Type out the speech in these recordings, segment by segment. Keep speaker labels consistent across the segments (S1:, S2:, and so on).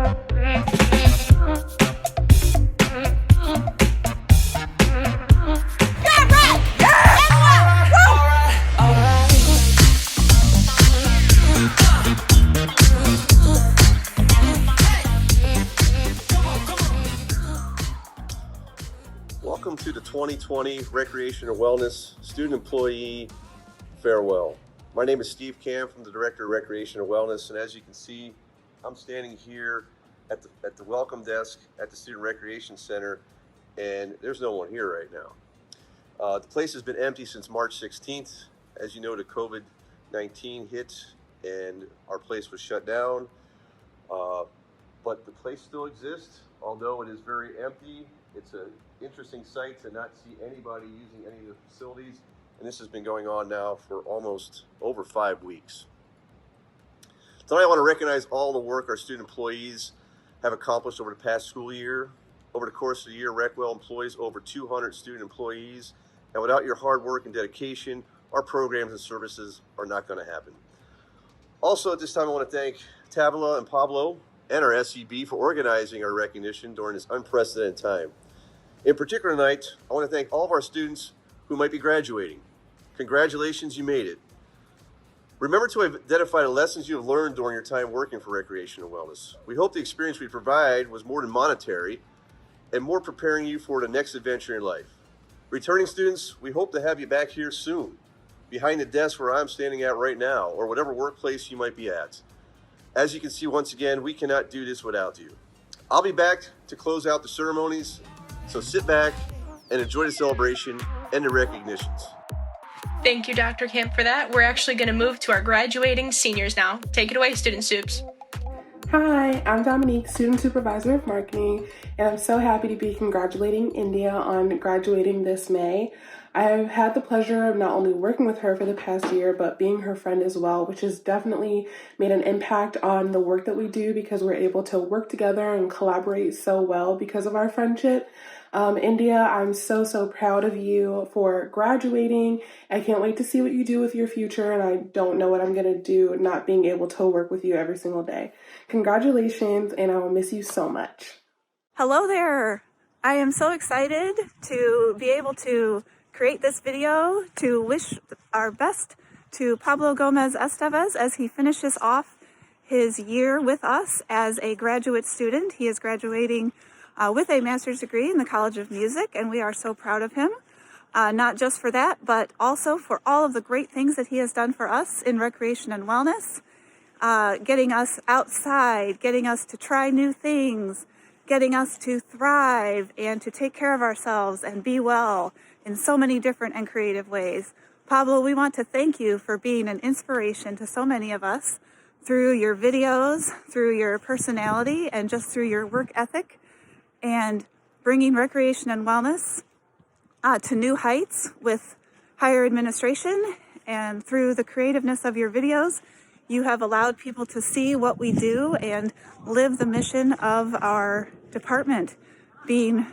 S1: Welcome to the 2020 Recreation and Wellness Student Employee Farewell. My name is Steve Camp. I'm the Director of Recreation and Wellness, and as you can see, I'm standing here at the welcome desk at the Student Recreation Center, and there's no one here right now. The place has been empty since March 16th. As you know, the COVID-19 hit and our place was shut down, but the place still exists, although it is very empty. It's an interesting sight to not see anybody using any of the facilities, and this has been going on now for almost over 5 weeks. Tonight I want to recognize all the work our student employees have accomplished over the past school year. Over the course of the year, RecWell employs over 200 student employees, and without your hard work and dedication, our programs and services are not going to happen. Also, at this time, I want to thank Tavila and Pablo and our SEB for organizing our recognition during this unprecedented time. In particular tonight, I want to thank all of our students who might be graduating. Congratulations, you made it. Remember to identify the lessons you have learned during your time working for Recreation and Wellness. We hope the experience we provide was more than monetary and more preparing you for the next adventure in life. Returning students, we hope to have you back here soon, behind the desk where I'm standing at right now, or whatever workplace you might be at. As you can see, once again, we cannot do this without you. I'll be back to close out the ceremonies, so sit back and enjoy the celebration and the recognitions.
S2: Thank you, Dr. Camp, for that. We're actually going to move to our graduating seniors now. Take it away, Student Soups.
S3: Hi, I'm Dominique, Student Supervisor of Marketing, and I'm so happy to be congratulating India on graduating this May. I've had the pleasure of not only working with her for the past year, but being her friend as well, which has definitely made an impact on the work that we do because we're able to work together and collaborate so well because of our friendship. India, I'm so proud of you for graduating. I can't wait to see what you do with your future, and I don't know what I'm going to do not being able to work with you every single day. Congratulations, and I will miss you so much.
S4: Hello there. I am so excited to be able to create this video to wish our best to Pablo Gomez Estevez as he finishes off his year with us as a graduate student. He is graduating with a master's degree in the College of Music, and we are so proud of him, not just for that, but also for all of the great things that he has done for us in recreation and wellness, getting us outside, getting us to try new things, getting us to thrive and to take care of ourselves and be well in so many different and creative ways. Pablo, we want to thank you for being an inspiration to so many of us through your videos, through your personality, and just through your work ethic, and bringing recreation and wellness to new heights with higher administration. And through the creativeness of your videos, you have allowed people to see what we do and live the mission of our department, being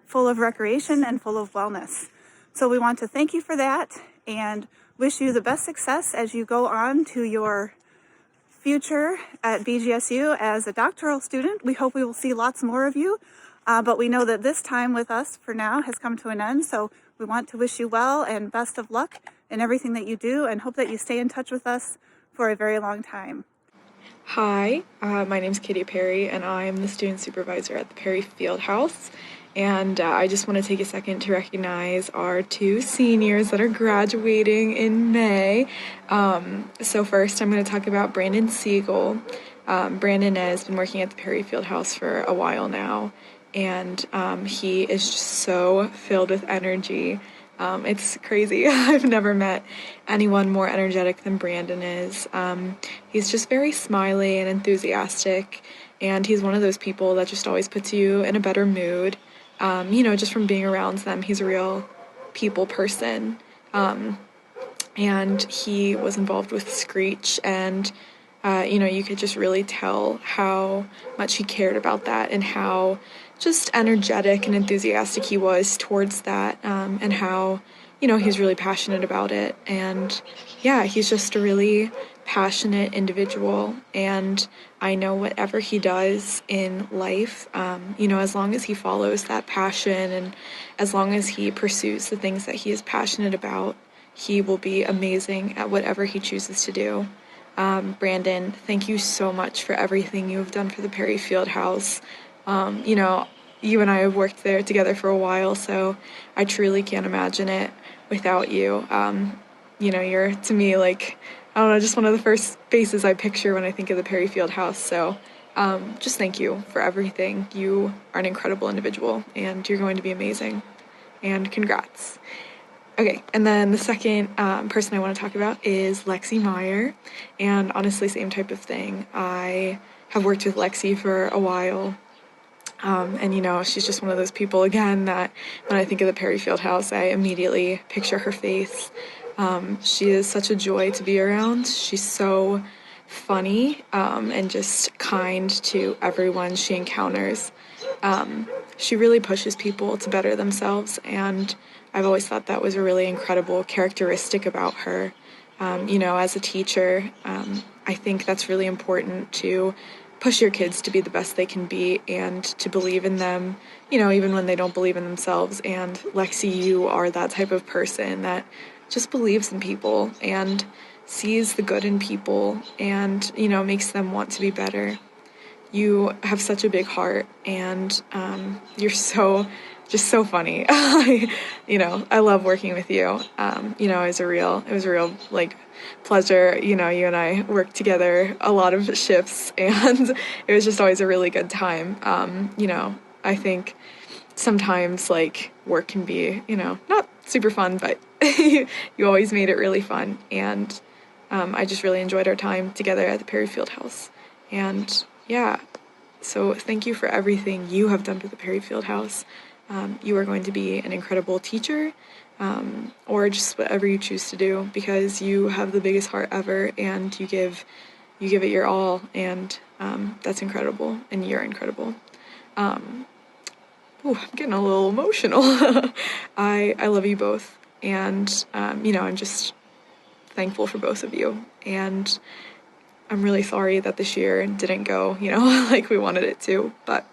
S4: full of recreation and full of wellness. So we want to thank you for that and wish you the best success as you go on to your future at BGSU as a doctoral student. We hope we will see lots more of you. But we know that this time with us for now has come to an end, so we want to wish you well and best of luck in everything that you do, and hope that you stay in touch with us for a very long time.
S5: Hi, my name is Katie Perry, and I am the student supervisor at the Perry Fieldhouse. And I just want to take a second to recognize our 2 seniors that are graduating in May. So first, I'm going to talk about Brandon Siegel. Brandon has been working at the Perry Fieldhouse for a while now. And he is just so filled with energy. It's crazy. I've never met anyone more energetic than Brandon is. He's just very smiley and enthusiastic, and he's one of those people that just always puts you in a better mood. Just from being around them. He's a real people person. And he was involved with Screech, and you could just really tell how much he cared about that and how just energetic and enthusiastic he was towards that, and how he's really passionate about it. And yeah, he's just a really passionate individual. And I know whatever he does in life, as long as he follows that passion and as long as he pursues the things that he is passionate about, he will be amazing at whatever he chooses to do. Brandon, thank you so much for everything you have done for the Perry Fieldhouse. You and I have worked there together for a while, so I truly can't imagine it without you. You're to me like, I don't know, just one of the first faces I picture when I think of the Perry Fieldhouse. So just thank you for everything. You are an incredible individual, and you're going to be amazing. And congrats. Okay, and then the second person I want to talk about is Lexi Meyer, and honestly, same type of thing. I have worked with Lexi for a while, and she's just one of those people, again, that when I think of the Perry Fieldhouse, I immediately picture her face. She is such a joy to be around. She's so funny and just kind to everyone she encounters. She really pushes people to better themselves, and I've always thought that was a really incredible characteristic about her. As a teacher, I think that's really important to push your kids to be the best they can be and to believe in them, even when they don't believe in themselves. And Lexi, you are that type of person that just believes in people and sees the good in people and, makes them want to be better. You have such a big heart, and you're just so funny. I love working with you. It was a real like pleasure. You and I worked together a lot of shifts, and it was just always a really good time. I think sometimes like work can be, not super fun, but you always made it really fun. And I just really enjoyed our time together at the Perry Fieldhouse. And yeah, so thank you for everything you have done for the Perry Fieldhouse. You are going to be an incredible teacher, or just whatever you choose to do, because you have the biggest heart ever, and you give it your all, and that's incredible, and you're incredible. I'm getting a little emotional. I love you both, and I'm just thankful for both of you, and I'm really sorry that this year didn't go, like we wanted it to, but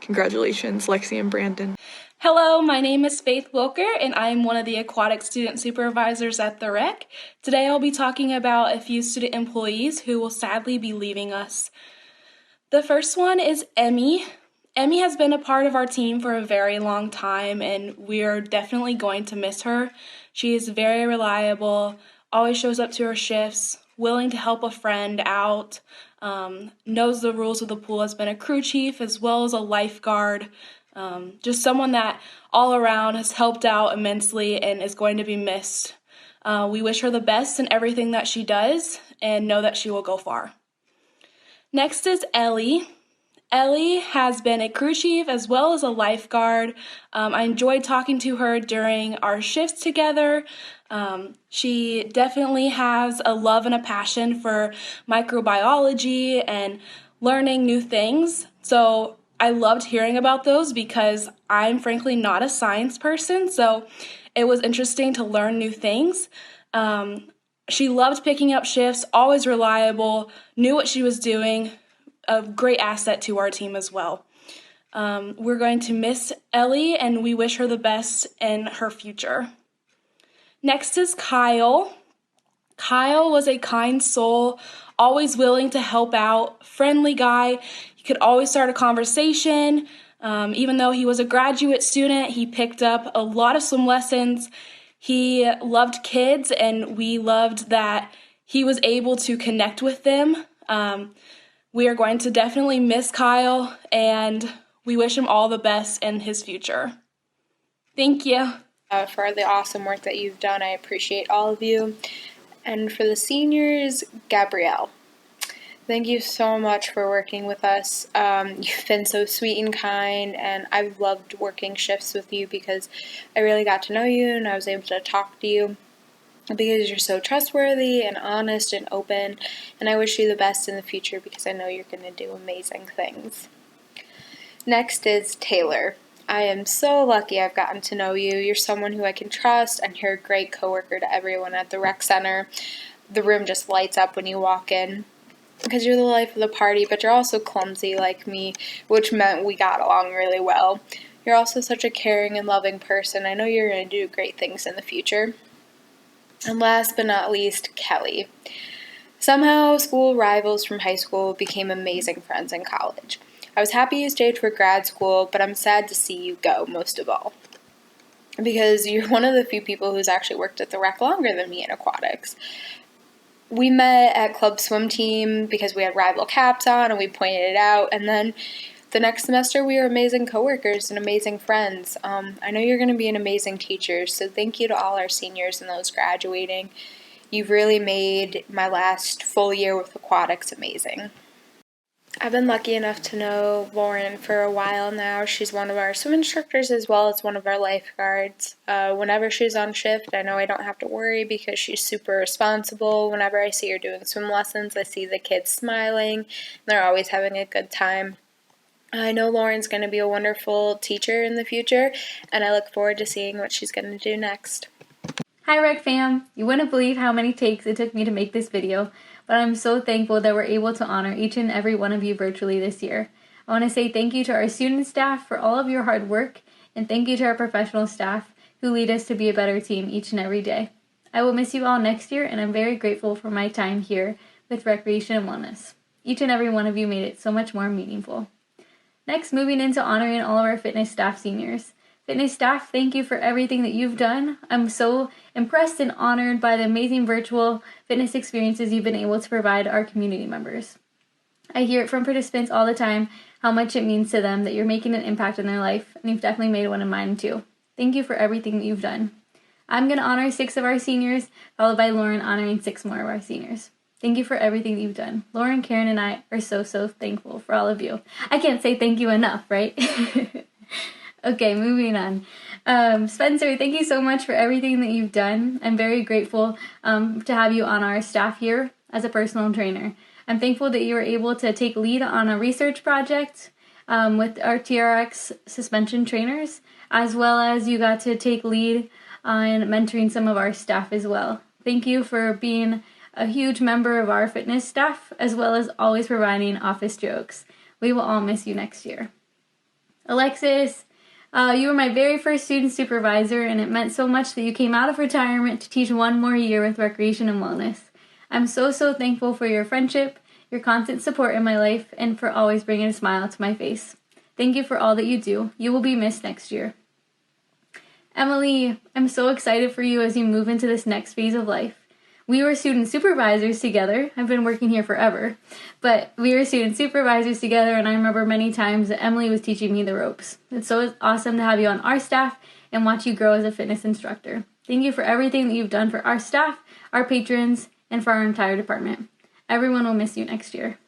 S5: congratulations, Lexi and Brandon.
S6: Hello, my name is Faith Wilker, and I am one of the aquatic student supervisors at the Rec. Today I'll be talking about a few student employees who will sadly be leaving us. The first one is Emmy. Emmy has been a part of our team for a very long time, and we are definitely going to miss her. She is very reliable, always shows up to her shifts, willing to help a friend out, knows the rules of the pool, has been a crew chief as well as a lifeguard, just someone that all around has helped out immensely and is going to be missed. We wish her the best in everything that she does and know that she will go far. Next is Ellie. Ellie has been a crew chief as well as a lifeguard. I enjoyed talking to her during our shifts together. She definitely has a love and a passion for microbiology and learning new things. So I loved hearing about those because I'm frankly not a science person, so it was interesting to learn new things. She loved picking up shifts, always reliable, knew what she was doing, a great asset to our team as well. We're going to miss Ellie, and we wish her the best in her future. Next is Kyle. Kyle was a kind soul, always willing to help out, friendly guy. He could always start a conversation. Even though he was a graduate student, he picked up a lot of swim lessons. He loved kids, and we loved that he was able to connect with them. We are going to definitely miss Kyle, and we wish him all the best in his future. Thank you.
S7: For the awesome work that you've done. I appreciate all of you. And for the seniors, Gabrielle, thank you so much for working with us. You've been so sweet and kind, and I've loved working shifts with you because I really got to know you and I was able to talk to you because you're so trustworthy and honest and open, and I wish you the best in the future because I know you're going to do amazing things. Next is Taylor. I am so lucky I've gotten to know you. You're someone who I can trust, and you're a great coworker to everyone at the rec center. The room just lights up when you walk in because you're the life of the party, but you're also clumsy like me, which meant we got along really well. You're also such a caring and loving person. I know you're going to do great things in the future. And last but not least, Kelly. Somehow, school rivals from high school became amazing friends in college. I was happy you stayed for grad school, but I'm sad to see you go most of all. Because you're one of the few people who's actually worked at the rec longer than me in aquatics. We met at club swim team because we had rival caps on and we pointed it out, and then the next semester we were amazing coworkers and amazing friends. I know you're going to be an amazing teacher, so thank you to all our seniors and those graduating. You've really made my last full year with aquatics amazing. I've been lucky enough to know Lauren for a while now. She's one of our swim instructors as well as one of our lifeguards. Whenever she's on shift, I know I don't have to worry because she's super responsible. Whenever I see her doing swim lessons, I see the kids smiling. They're always having a good time. I know Lauren's going to be a wonderful teacher in the future, and I look forward to seeing what she's going to do next.
S8: Hi Rec Fam! You wouldn't believe how many takes it took me to make this video, but I'm so thankful that we're able to honor each and every one of you virtually this year. I want to say thank you to our student staff for all of your hard work, and thank you to our professional staff who lead us to be a better team each and every day. I will miss you all next year, and I'm very grateful for my time here with Recreation and Wellness. Each and every one of you made it so much more meaningful. Next, moving into honoring all of our fitness staff seniors. Fitness staff, thank you for everything that you've done. I'm so impressed and honored by the amazing virtual fitness experiences you've been able to provide our community members. I hear it from participants all the time how much it means to them that you're making an impact in their life, and you've definitely made one in mine too. Thank you for everything that you've done. I'm going to honor 6 of our seniors, followed by Lauren honoring 6 more of our seniors. Thank you for everything that you've done. Lauren, Karen, and I are so thankful for all of you. I can't say thank you enough, right? Okay, moving on. Spencer, thank you so much for everything that you've done. I'm very grateful to have you on our staff here as a personal trainer. I'm thankful that you were able to take lead on a research project with our TRX suspension trainers, as well as you got to take lead on mentoring some of our staff as well. Thank you for being a huge member of our fitness staff, as well as always providing office jokes. We will all miss you next year. Alexis, you were my very first student supervisor, and it meant so much that you came out of retirement to teach one more year with Recreation and Wellness. I'm so thankful for your friendship, your constant support in my life, and for always bringing a smile to my face. Thank you for all that you do. You will be missed next year. Emily, I'm so excited for you as you move into this next phase of life. We were student supervisors together. I've been working here forever, but we were student supervisors together, and I remember many times that Emily was teaching me the ropes. It's so awesome to have you on our staff and watch you grow as a fitness instructor. Thank you for everything that you've done for our staff, our patrons, and for our entire department. Everyone will miss you next year.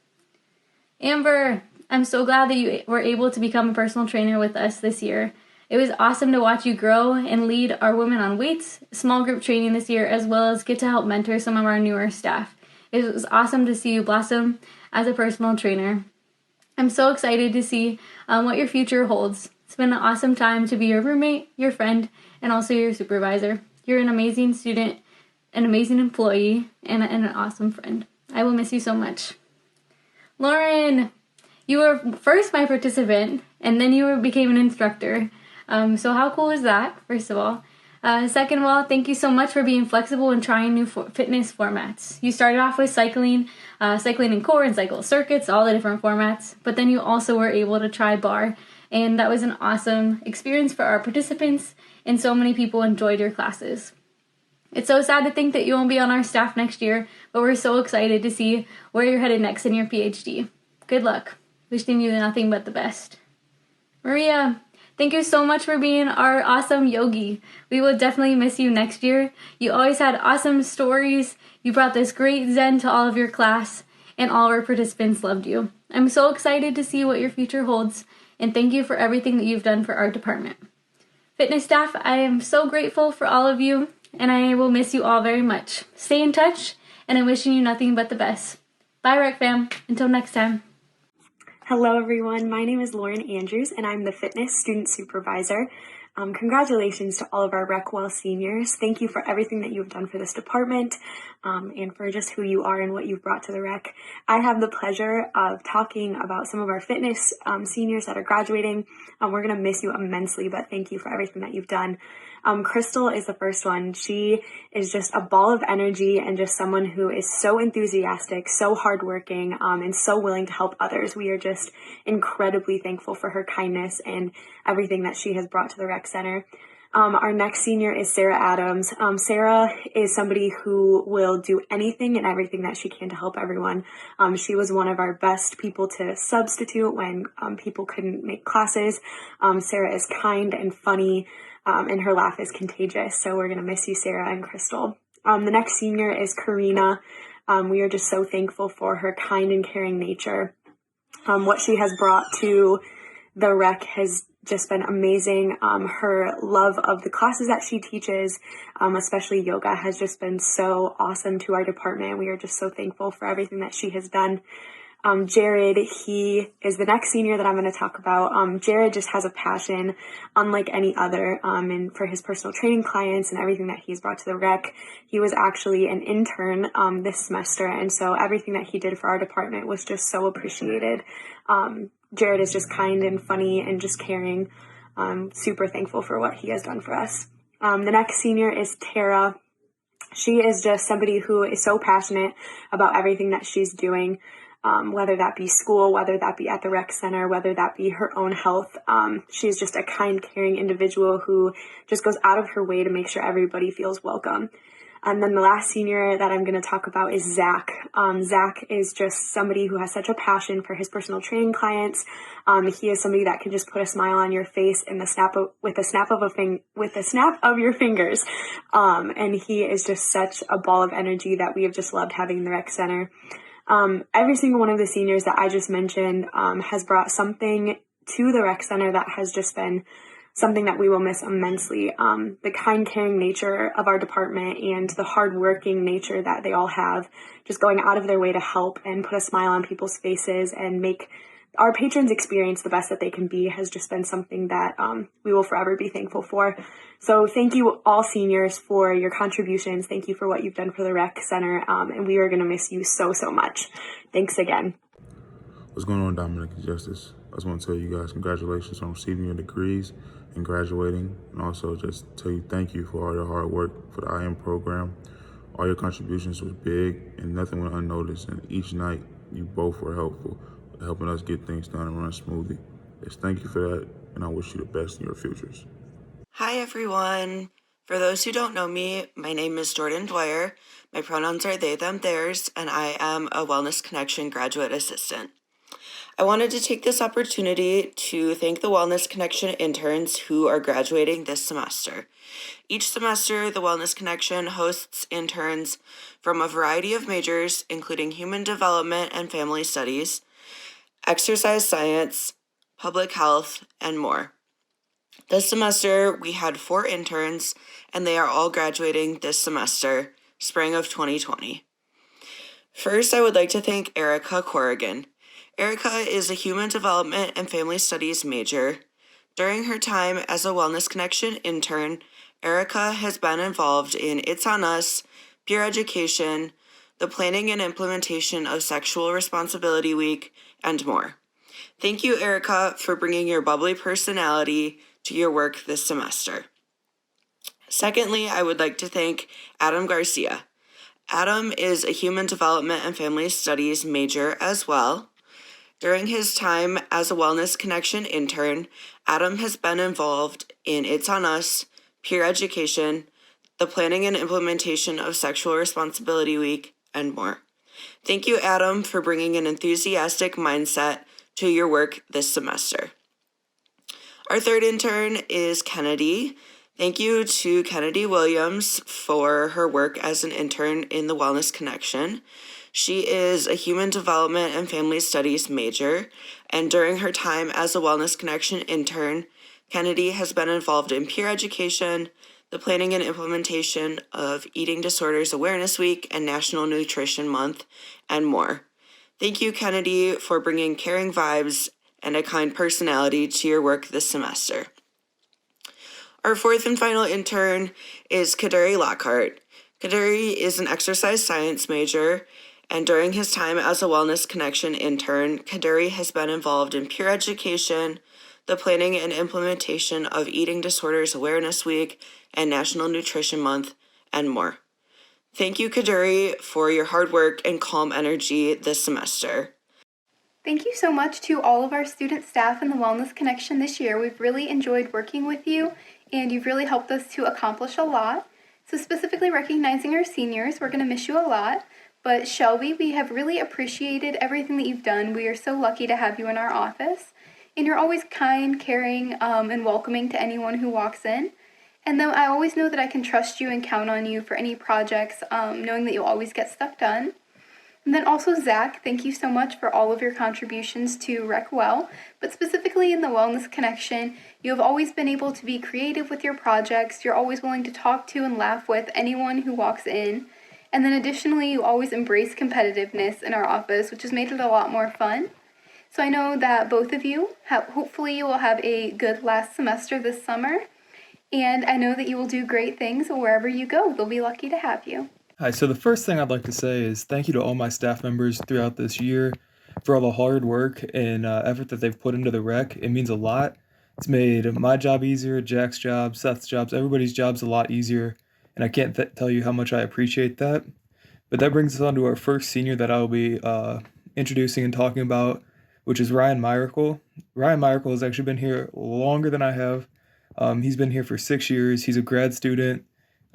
S8: Amber, I'm so glad that you were able to become a personal trainer with us this year. It was awesome to watch you grow and lead our Women on Weights small group training this year, as well as get to help mentor some of our newer staff. It was awesome to see you blossom as a personal trainer. I'm so excited to see what your future holds. It's been an awesome time to be your roommate, your friend, and also your supervisor. You're an amazing student, an amazing employee, and an awesome friend. I will miss you so much. Lauren, you were first my participant, and then you became an instructor. So how cool is that, first of all? Second of all, thank you so much for being flexible and trying new fitness formats. You started off with cycling in core and cycle circuits, all the different formats, but then you also were able to try bar, and that was an awesome experience for our participants, and so many people enjoyed your classes. It's so sad to think that you won't be on our staff next year, but we're so excited to see where you're headed next in your PhD. Good luck. Wishing you nothing but the best. Maria, thank you so much for being our awesome yogi. We will definitely miss you next year. You always had awesome stories. You brought this great zen to all of your class, and all of our participants loved you. I'm so excited to see what your future holds, and thank you for everything that you've done for our department. Fitness staff, I am so grateful for all of you, and I will miss you all very much. Stay in touch, and I'm wishing you nothing but the best. Bye, Rec Fam. Until next time.
S9: Hello everyone, my name is Lauren Andrews and I'm the fitness student supervisor. Congratulations to all of our RecWell seniors. Thank you for everything that you've done for this department and for just who you are and what you've brought to the rec. I have the pleasure of talking about some of our fitness seniors that are graduating. We're going to miss you immensely, but thank you for everything that you've done. Crystal is the first one. She is just a ball of energy and just someone who is so enthusiastic, so hardworking, and so willing to help others. We are just incredibly thankful for her kindness and everything that she has brought to the rec center. Our next senior is Sarah Adams. Sarah is somebody who will do anything and everything that she can to help everyone. She was one of our best people to substitute when people couldn't make classes. Sarah is kind and funny. And her laugh is contagious. So we're going to miss you, Sarah and Crystal. The next senior is Karina. We are just so thankful for her kind and caring nature. What she has brought to the rec has just been amazing. Her love of the classes that she teaches, especially yoga, has just been so awesome to our department. We are just so thankful for everything that she has done. Jared, he is the next senior that I'm going to talk about. Jared just has a passion unlike any other, and for his personal training clients and everything that he's brought to the rec. He was actually an intern this semester, and so everything that he did for our department was just so appreciated. Jared is just kind and funny and just caring. Super thankful for what he has done for us. The next senior is Tara. She is just somebody who is so passionate about everything that she's doing. Whether that be school, whether that be at the rec center, whether that be her own health. She's just a kind, caring individual who just goes out of her way to make sure everybody feels welcome. And then the last senior that I'm going to talk about is Zach. Zach is just somebody who has such a passion for his personal training clients. He is somebody that can just put a smile on your face in with a snap of your fingers. And he is just such a ball of energy that we have just loved having in the rec center. Every single one of the seniors that I just mentioned has brought something to the rec center that has just been something that we will miss immensely. The kind, caring nature of our department and the hardworking nature that they all have, just going out of their way to help and put a smile on people's faces and make our patrons experience the best that they can be, has just been something that we will forever be thankful for. So thank you all seniors for your contributions. Thank you for what you've done for the rec center, and we are going to miss you so, so much. Thanks again.
S10: What's going on, Dominic and Justice? I just want to tell you guys congratulations on receiving your degrees and graduating, and also just tell you thank you for all your hard work for the IM program. All your contributions were big and nothing went unnoticed, and each night you both were helpful, helping us get things done and run smoothly. Just thank you for that, and I wish you the best in your futures.
S11: Hi everyone. For those who don't know me, my name is Jordan Dwyer. My pronouns are they, them, theirs, and I am a Wellness Connection graduate assistant. I wanted to take this opportunity to thank the Wellness Connection interns who are graduating this semester. Each semester, the Wellness Connection hosts interns from a variety of majors, including human development and family studies, exercise science, public health, and more. This semester, we had 4 interns, and they are all graduating this semester, spring of 2020. First, I would like to thank Erica Corrigan. Erica is a human development and family studies major. During her time as a Wellness Connection intern, Erica has been involved in It's On Us, peer education, the planning and implementation of Sexual Responsibility Week, and more. Thank you, Erica, for bringing your bubbly personality to your work this semester. Secondly, I would like to thank Adam Garcia. Adam is a human development and family studies major as well. During his time as a Wellness Connection intern, Adam has been involved in It's On Us, peer education, the planning and implementation of Sexual Responsibility Week, and more. Thank you, Adam, for bringing an enthusiastic mindset to your work this semester. Our third intern is Kennedy. Thank you to Kennedy Williams for her work as an intern in the Wellness Connection. She is a human development and family studies major, and during her time as a Wellness Connection intern, Kennedy has been involved in peer education, the planning and implementation of Eating Disorders Awareness Week and National Nutrition Month, and more. Thank you, Kennedy, for bringing caring vibes and a kind personality to your work this semester. Our fourth and final intern is Kaduri Lockhart. Kaduri is an exercise science major, and during his time as a Wellness Connection intern, Kaduri has been involved in peer education, the planning and implementation of Eating Disorders Awareness Week and National Nutrition Month, and more. Thank you, Kaduri, for your hard work and calm energy this semester.
S12: Thank you so much to all of our student staff in the Wellness Connection this year. We've really enjoyed working with you, and you've really helped us to accomplish a lot. So specifically recognizing our seniors, we're going to miss you a lot. But Shelby, we have really appreciated everything that you've done. We are so lucky to have you in our office. And you're always kind, caring, and welcoming to anyone who walks in. And then I always know that I can trust you and count on you for any projects, knowing that you'll always get stuff done. And then also Zach, thank you so much for all of your contributions to Rec Well, but specifically in the Wellness Connection, you have always been able to be creative with your projects. You're always willing to talk to and laugh with anyone who walks in. And then additionally, you always embrace competitiveness in our office, which has made it a lot more fun. So I know that both of you, hopefully you will have a good last semester this summer. And I know that you will do great things wherever you go. They'll be lucky to have you.
S13: Hi, so the first thing I'd like to say is thank you to all my staff members throughout this year for all the hard work and effort that they've put into the rec. It means a lot. It's made my job easier, Jack's job, Seth's jobs, everybody's jobs a lot easier, and I can't tell you how much I appreciate that. But that brings us on to our first senior that I'll be introducing and talking about, which is Ryan Myracle. Ryan Myracle has actually been here longer than I have. He's been here for 6 years. He's a grad student.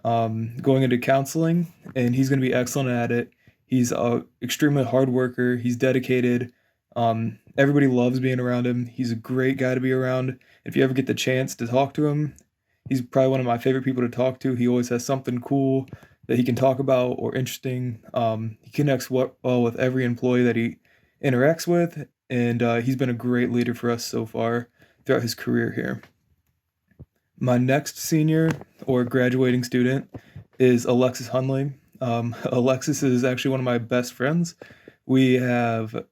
S13: Going into counseling, and he's going to be excellent at it. He's an extremely hard worker. He's dedicated. Everybody loves being around him. He's a great guy to be around. If you ever get the chance to talk to him, he's probably one of my favorite people to talk to. He always has something cool that he can talk about or interesting. He connects well with every employee that he interacts with, and he's been a great leader for us so far throughout his career here. My next senior or graduating student is Alexis Hunley. Alexis is actually one of my best friends. We have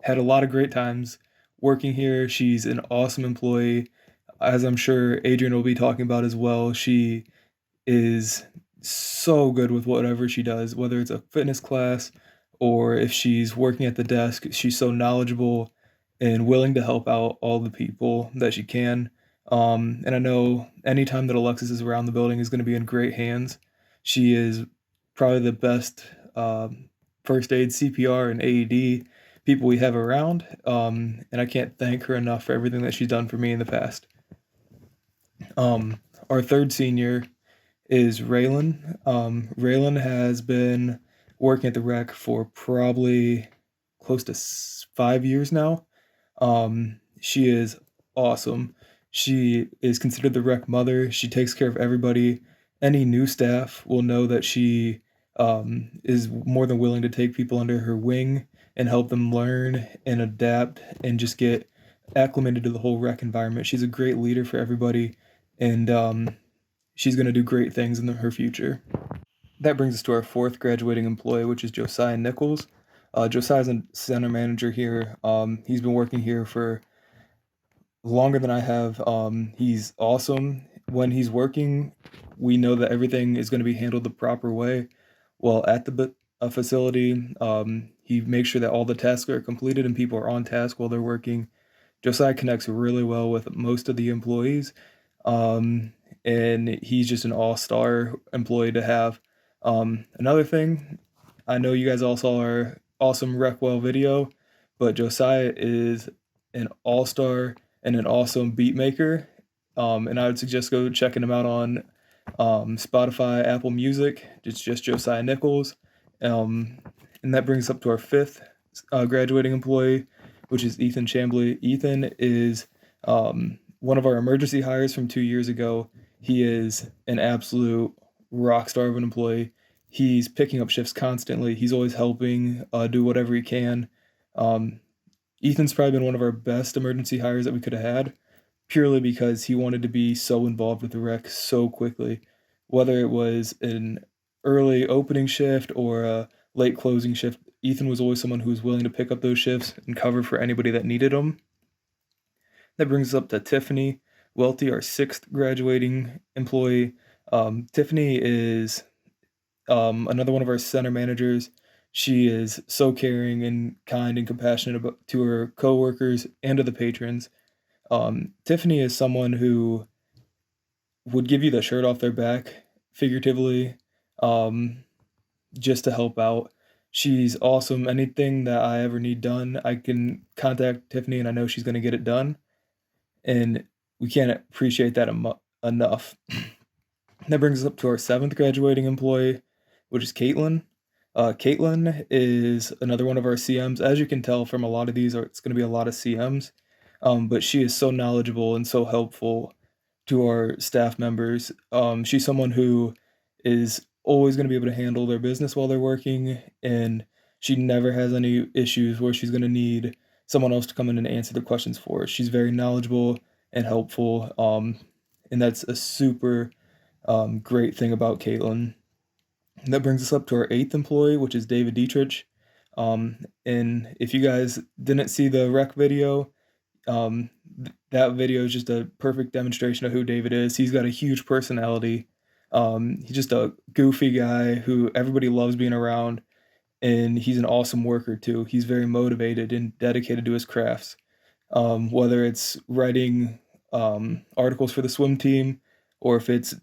S13: had a lot of great times working here. She's an awesome employee. As I'm sure Adrian will be talking about as well, she is so good with whatever she does, whether it's a fitness class or if she's working at the desk. She's so knowledgeable and willing to help out all the people that she can. And I know anytime that Alexis is around the building is going to be in great hands. She is probably the best first aid, CPR, and AED people we have around. And I can't thank her enough for everything that she's done for me in the past. Our third senior is Raylan. Raylan has been working at the rec for probably close to 5 years now. She is awesome. She is considered the rec mother. She takes care of everybody. Any new staff will know that she is more than willing to take people under her wing and help them learn and adapt and just get acclimated to the whole rec environment. She's a great leader for everybody, and she's going to do great things in her future. That brings us to our fourth graduating employee, which is Josiah Nichols. Josiah's a center manager here. He's been working here for longer than I have. He's awesome. When he's working, we know that everything is going to be handled the proper way. Well, at the facility, he makes sure that all the tasks are completed and people are on task while they're working. Josiah connects really well with most of the employees, and he's just an all-star employee to have. Another thing, I know you guys all saw our awesome RecWell video, but Josiah is an all-star and an awesome beat maker, and I would suggest go checking him out on Spotify, Apple Music. It's just Josiah Nichols. And that brings us up to our fifth graduating employee, which is Ethan Chambly. Ethan is one of our emergency hires from 2 years ago. He is an absolute rock star of an employee. He's picking up shifts constantly. He's always helping, do whatever he can. Ethan's probably been one of our best emergency hires that we could have had, purely because he wanted to be so involved with the rec so quickly. Whether it was an early opening shift or a late closing shift, Ethan was always someone who was willing to pick up those shifts and cover for anybody that needed them. That brings us up to Tiffany Welty, our 6th graduating employee. Tiffany is another one of our center managers. She is so caring and kind and compassionate to her coworkers and to the patrons. Tiffany is someone who would give you the shirt off their back, figuratively, um, just to help out. She's awesome. Anything that I ever need done, I can contact Tiffany and I know she's going to get it done. And we can't appreciate that enough. That brings us up to our 7th graduating employee, which is Caitlin. Caitlin is another one of our CMs. As you can tell from a lot of these, it's going to be a lot of CMs, but she is so knowledgeable and so helpful to our staff members. She's someone who is always going to be able to handle their business while they're working, and she never has any issues where she's going to need someone else to come in and answer the questions for her. She's very knowledgeable and helpful, and that's a super great thing about Caitlin. And that brings us up to our 8th employee, which is David Dietrich. And if you guys didn't see the rec video, that video is just a perfect demonstration of who David is. He's got a huge personality. He's just a goofy guy who everybody loves being around, and he's an awesome worker too. He's very motivated and dedicated to his crafts. Whether it's writing articles for the swim team or if it's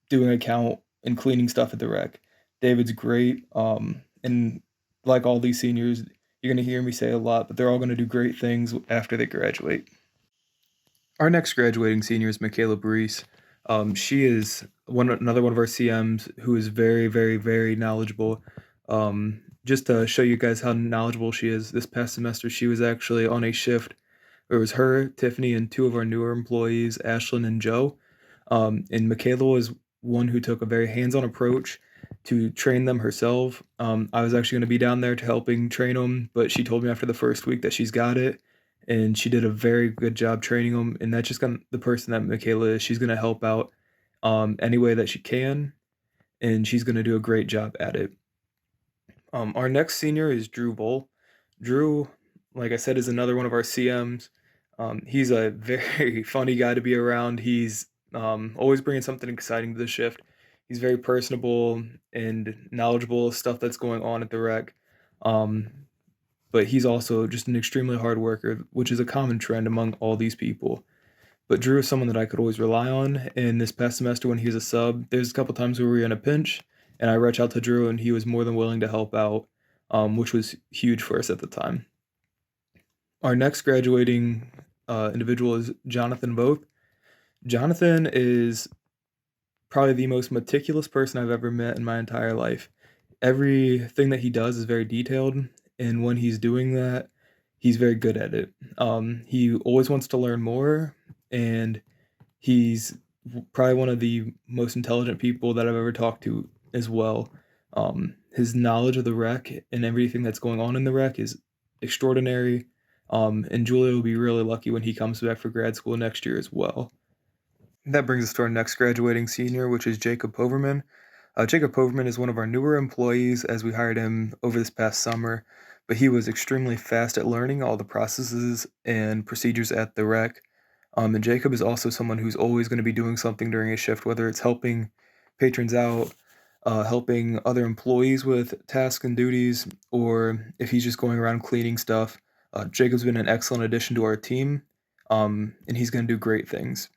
S13: doing a count and cleaning stuff at the rec. David's great. And like all these seniors, you're going to hear me say a lot, but they're all going to do great things after they graduate. Our next graduating senior is Michaela Brees. She is another one of our CMs who is very, very, very knowledgeable. Just to show you guys how knowledgeable she is, this past semester she was actually on a shift. It was her, Tiffany, and 2 of our newer employees, Ashlyn and Joe. And Michaela was one who took a very hands-on approach to train them herself. I was actually going to be down there to helping train them, but she told me after the first week that she's got it, and she did a very good job training them. And that's just kind of the person that Michaela is. She's going to help out any way that she can, and she's going to do a great job at it. Our next senior is Drew Bull. Drew, like I said, is another one of our CMs. He's a very funny guy to be around. He's always bringing something exciting to the shift. He's very personable and knowledgeable of stuff that's going on at the rec. But he's also just an extremely hard worker, which is a common trend among all these people. But Drew is someone that I could always rely on. And this past semester when he was a sub, there's a couple times where we were in a pinch, and I reached out to Drew, and he was more than willing to help out, which was huge for us at the time. Our next graduating individual is Jonathan Both. Jonathan is probably the most meticulous person I've ever met in my entire life. Everything that he does is very detailed, and when he's doing that, he's very good at it. He always wants to learn more, and he's probably one of the most intelligent people that I've ever talked to as well. His knowledge of the rec and everything that's going on in the rec is extraordinary. And Julia will be really lucky when he comes back for grad school next year as well. That brings us to our next graduating senior, which is Jacob Poverman. Jacob Poverman is one of our newer employees as we hired him over this past summer, but he was extremely fast at learning all the processes and procedures at the rec. And Jacob is also someone who's always going to be doing something during a shift, whether it's helping patrons out, helping other employees with tasks and duties, or if he's just going around cleaning stuff. Jacob's been an excellent addition to our team, and he's going to do great things.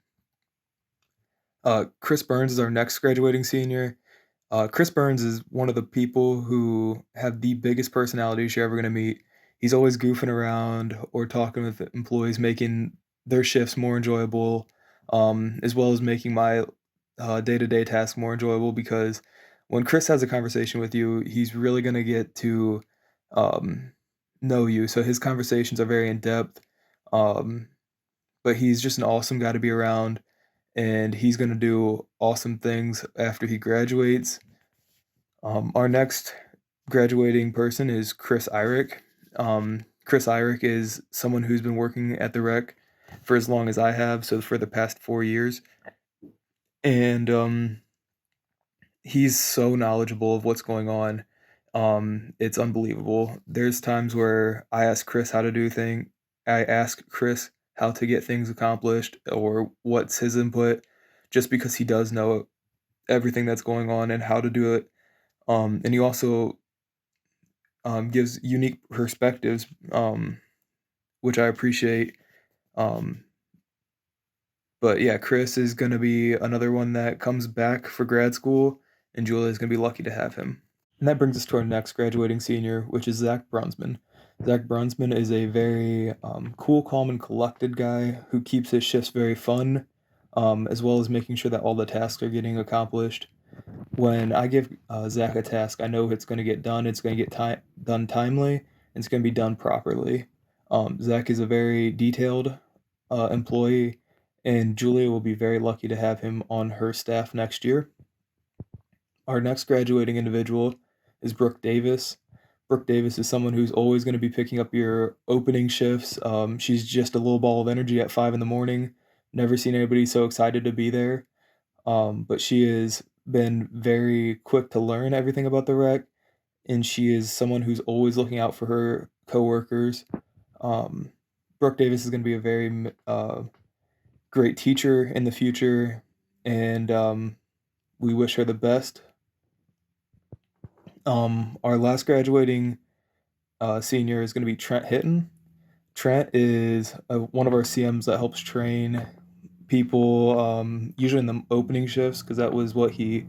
S13: Chris Burns is our next graduating senior. Chris Burns is one of the people who have the biggest personalities you're ever going to meet. He's always goofing around or talking with employees, making their shifts more enjoyable, as well as making my day-to-day tasks more enjoyable, because when Chris has a conversation with you, he's really going to get to know you. So his conversations are very in-depth, but he's just an awesome guy to be around, and he's going to do awesome things after he graduates. Our next graduating person is Chris Irick. Chris Irick is someone who's been working at the rec for as long as I have, so for the past 4 years. And he's so knowledgeable of what's going on. It's unbelievable. There's times where I ask Chris how to do things. I ask Chris how to get things accomplished or what's his input, just because he does know everything that's going on and how to do it. And he also gives unique perspectives, which I appreciate. Um, but yeah, Chris is going to be another one that comes back for grad school, and Julia is going to be lucky to have him. And that brings us to our next graduating senior, which is Zach Brunsman. Zach Brunsman is a very cool, calm, and collected guy who keeps his shifts very fun, as well as making sure that all the tasks are getting accomplished. When I give Zach a task, I know it's going to get done. It's going to get done timely, and it's going to be done properly. Zach is a very detailed employee, and Julia will be very lucky to have him on her staff next year. Our next graduating individual is Brooke Davis. Brooke Davis is someone who's always going to be picking up your opening shifts. She's just a little ball of energy at 5 in the morning. Never seen anybody so excited to be there. But she has been very quick to learn everything about the rec, and she is someone who's always looking out for her coworkers. Brooke Davis is going to be a very great teacher in the future, and we wish her the best. Our last graduating senior is going to be Trent Hitton. Trent is one of our CMs that helps train people, usually in the opening shifts, because that was what he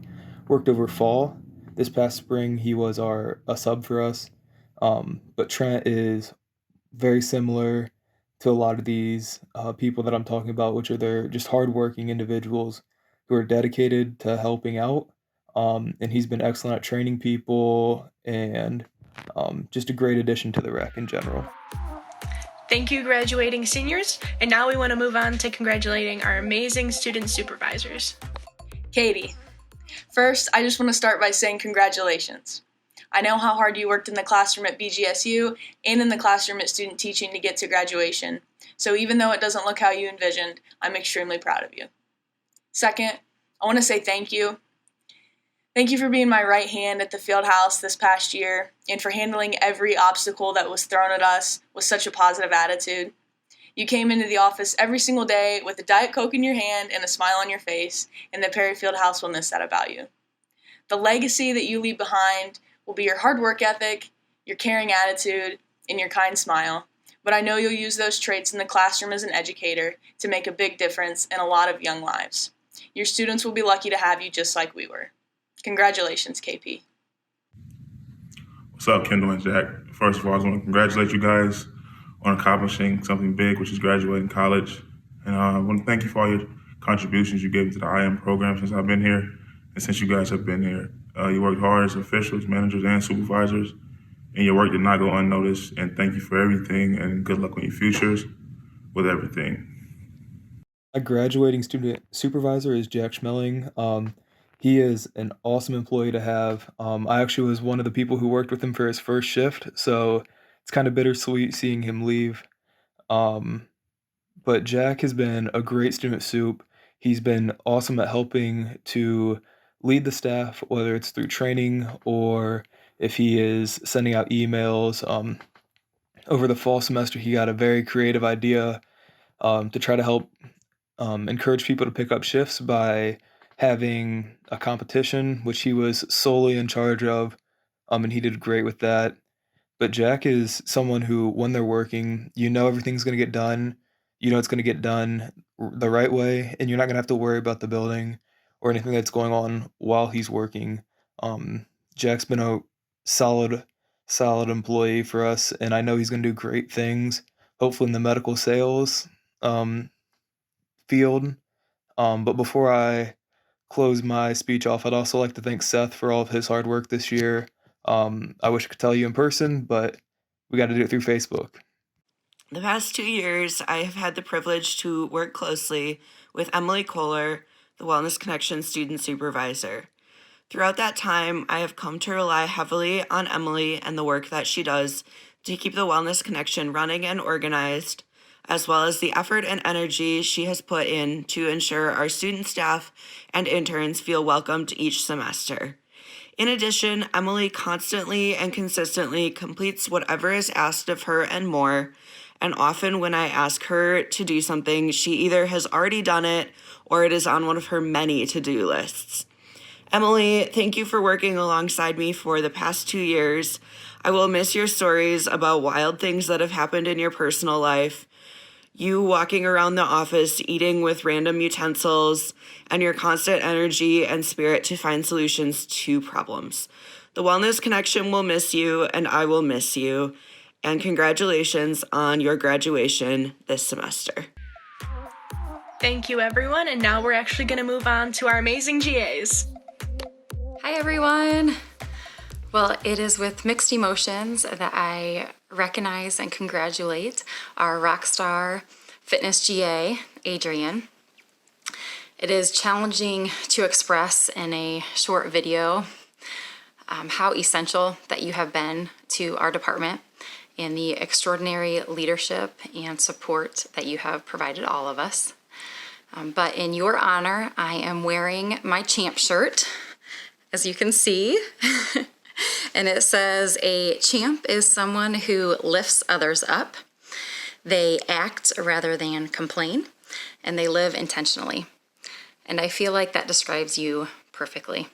S13: worked over fall. This past spring, he was a sub for us. But Trent is very similar to a lot of these people that I'm talking about, which are they're just hardworking individuals who are dedicated to helping out. And he's been excellent at training people and just a great addition to the rec in general.
S2: Thank you, graduating seniors. And now we want to move on to congratulating our amazing student supervisors.
S14: Katie, first, I just want to start by saying congratulations. I know how hard you worked in the classroom at BGSU and in the classroom at student teaching to get to graduation. So even though it doesn't look how you envisioned, I'm extremely proud of you. Second, I want to say thank you. Thank you for being my right hand at the field house this past year and for handling every obstacle that was thrown at us with such a positive attitude. You came into the office every single day with a Diet Coke in your hand and a smile on your face, and the Perry Field House will miss that about you. The legacy that you leave behind will be your hard work ethic, your caring attitude, and your kind smile, but I know you'll use those traits in the classroom as an educator to make a big difference in a lot of young lives. Your students will be lucky to have you just like we were. Congratulations, KP.
S10: What's up, Kendall and Jack? First of all, I just want to congratulate you guys on accomplishing something big, which is graduating college. And I want to thank you for all your contributions you gave to the IM program since I've been here and since you guys have been here. You worked hard as officials, managers, and supervisors, and your work did not go unnoticed. And thank you for everything, and good luck on your futures with everything.
S13: My graduating student supervisor is Jack Schmeling. He is an awesome employee to have. I actually was one of the people who worked with him for his first shift, so it's kind of bittersweet seeing him leave. But Jack has been a great student soup. He's been awesome at helping to lead the staff, whether it's through training or if he is sending out emails. Over the fall semester, he got a very creative idea to try to help encourage people to pick up shifts by having a competition, which he was solely in charge of, and he did great with that. But Jack is someone who, when they're working, you know everything's going to get done. You know it's going to get done the right way, and you're not going to have to worry about the building or anything that's going on while he's working. Jack's been a solid employee for us, and I know he's going to do great things, hopefully in the medical sales field. But before I close my speech off, I'd also like to thank Seth for all of his hard work this year. I wish I could tell you in person, but we got to do it through Facebook.
S11: The past 2 years, I have had the privilege to work closely with Emily Kohler, the Wellness Connection student supervisor. Throughout that time, I have come to rely heavily on Emily and the work that she does to keep the Wellness Connection running and organized, as well as the effort and energy she has put in to ensure our student staff and interns feel welcomed each semester. In addition, Emily constantly and consistently completes whatever is asked of her and more, and often when I ask her to do something, she either has already done it or it is on one of her many to-do lists. Emily, thank you for working alongside me for the past 2 years. I will miss your stories about wild things that have happened in your personal life, you walking around the office eating with random utensils, and your constant energy and spirit to find solutions to problems. The Wellness Connection will miss you, and I will miss you. And congratulations on your graduation this semester.
S2: Thank you, everyone. And now we're actually going to move on to our amazing GAs.
S15: Hi, everyone. Well, it is with mixed emotions that I recognize and congratulate our rock star fitness GA, Adrian. It is challenging to express in a short video how essential that you have been to our department and the extraordinary leadership and support that you have provided all of us. But in your honor, I am wearing my champ shirt, as you can see. And it says, a champ is someone who lifts others up. They act rather than complain, and they live intentionally. And I feel like that describes you perfectly.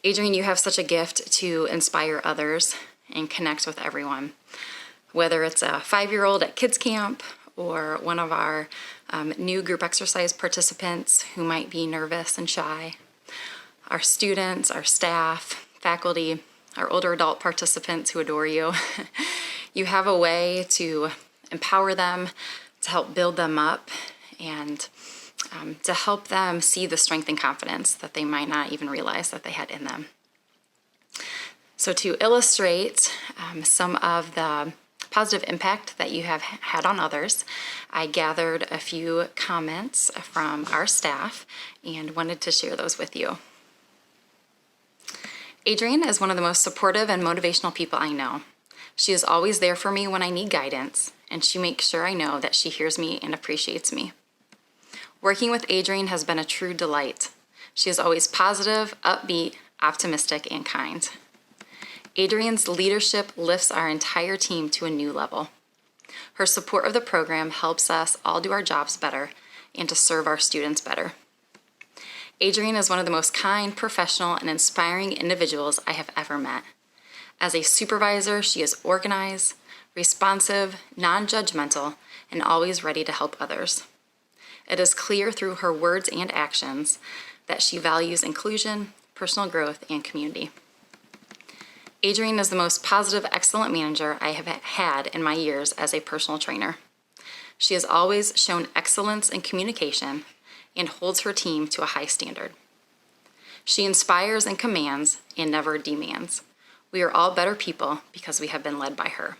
S15: Adrian, you have such a gift to inspire others and connect with everyone. Whether it's a 5-year-old at kids camp or one of our new group exercise participants who might be nervous and shy, our students, our staff, faculty, our older adult participants who adore you. You have a way to empower them, to help build them up, and to help them see the strength and confidence that they might not even realize that they had in them. So to illustrate some of the positive impact that you have had on others, I gathered a few comments from our staff and wanted to share those with you. Adrian is one of the most supportive and motivational people I know. She is always there for me when I need guidance, and she makes sure I know that she hears me and appreciates me. Working with Adrian has been a true delight. She is always positive, upbeat, optimistic, and kind. Adrian's leadership lifts our entire team to a new level. Her support of the program helps us all do our jobs better and to serve our students better. Adrian is one of the most kind, professional, and inspiring individuals I have ever met. As a supervisor, she is organized, responsive, non-judgmental, and always ready to help others. It is clear through her words and actions that she values inclusion, personal growth, and community. Adrian is the most positive, excellent manager I have had in my years as a personal trainer. She has always shown excellence in communication and holds her team to a high standard. She inspires and commands and never demands. We are all better people because we have been led by her.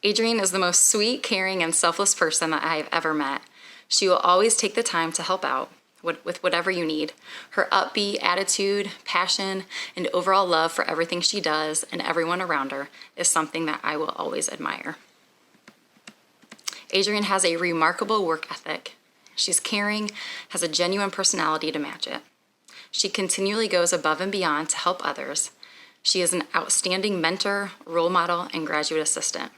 S15: Adrian is the most sweet, caring, and selfless person that I have ever met. She will always take the time to help out with whatever you need. Her upbeat attitude, passion, and overall love for everything she does and everyone around her is something that I will always admire. Adrian has a remarkable work ethic. She's caring, has a genuine personality to match it. She continually goes above and beyond to help others. She is an outstanding mentor, role model, and graduate assistant.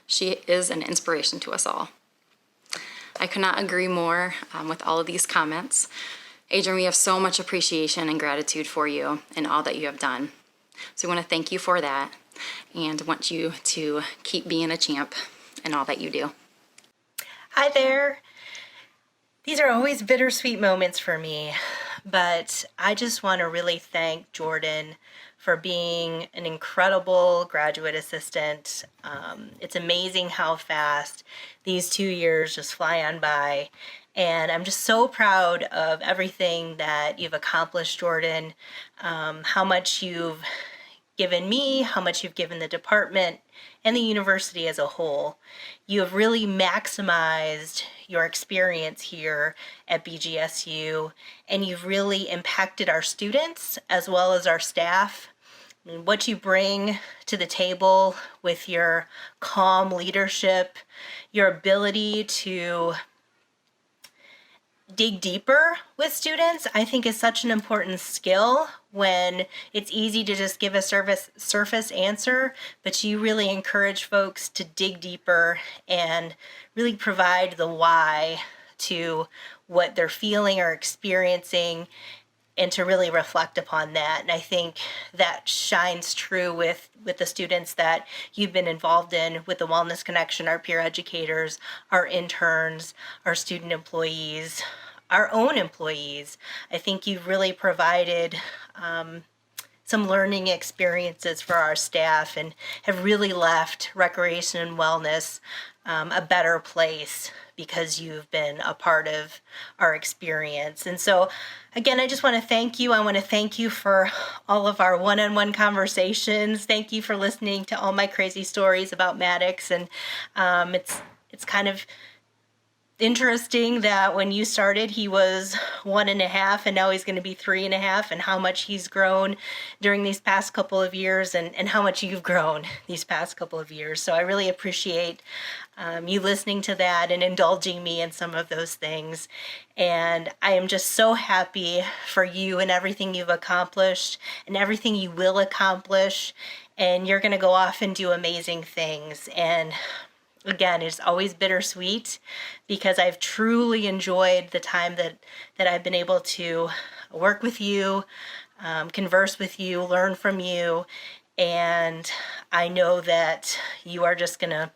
S15: She is an inspiration to us all. I could not agree more with all of these comments. Adrian, we have so much appreciation and gratitude for you and all that you have done. So I want to thank you for that and want you to keep being a champ in all that you do.
S16: Hi there. These are always bittersweet moments for me, but I just want to really thank Jordan for being an incredible graduate assistant. It's amazing how fast these 2 years just fly on by, and I'm just so proud of everything that you've accomplished, Jordan, how much you've given me, how much you've given the department and the university as a whole. You have really maximized your experience here at BGSU, and you've really impacted our students as well as our staff. I mean, what you bring to the table with your calm leadership, your ability to dig deeper with students, I think is such an important skill when it's easy to just give a surface answer, but you really encourage folks to dig deeper and really provide the why to what they're feeling or experiencing and to really reflect upon that. And I think that shines true with the students that you've been involved in with the Wellness Connection, our peer educators, our interns, our student employees, our own employees. I think you've really provided some learning experiences for our staff and have really left recreation and wellness a better place because you've been a part of our experience. And so, again, I just want to thank you. I want to thank you for all of our one-on-one conversations. Thank you for listening to all my crazy stories about Maddox. And it's kind of interesting that when you started, he was 1.5, and now he's going to be 3.5, and how much he's grown during these past couple of years and how much you've grown these past couple of years. So I really appreciate you listening to that and indulging me in some of those things. And I am just so happy for you and everything you've accomplished and everything you will accomplish. And you're going to go off and do amazing things. And again, it's always bittersweet because I've truly enjoyed the time that I've been able to work with you, converse with you, learn from you, and I know that you are just going to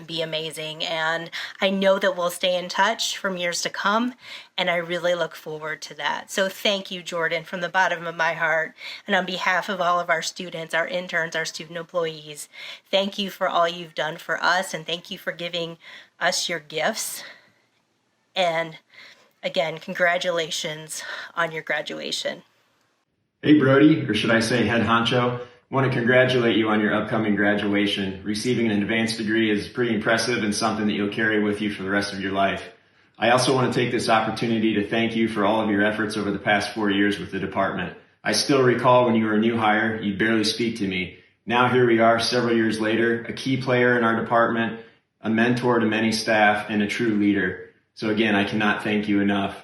S16: be amazing. And I know that we'll stay in touch from years to come, and I really look forward to that. So thank you, Jordan, from the bottom of my heart. And on behalf of all of our students, our interns, our student employees, thank you for all you've done for us, and thank you for giving us your gifts. And again, congratulations on your graduation.
S17: Hey, Brody, or should I say head honcho? I want to congratulate you on your upcoming graduation. Receiving an advanced degree is pretty impressive and something that you'll carry with you for the rest of your life. I also want to take this opportunity to thank you for all of your efforts over the past 4 years with the department. I still recall when you were a new hire, you'd barely speak to me. Now here we are several years later, a key player in our department, a mentor to many staff, and a true leader. So again, I cannot thank you enough.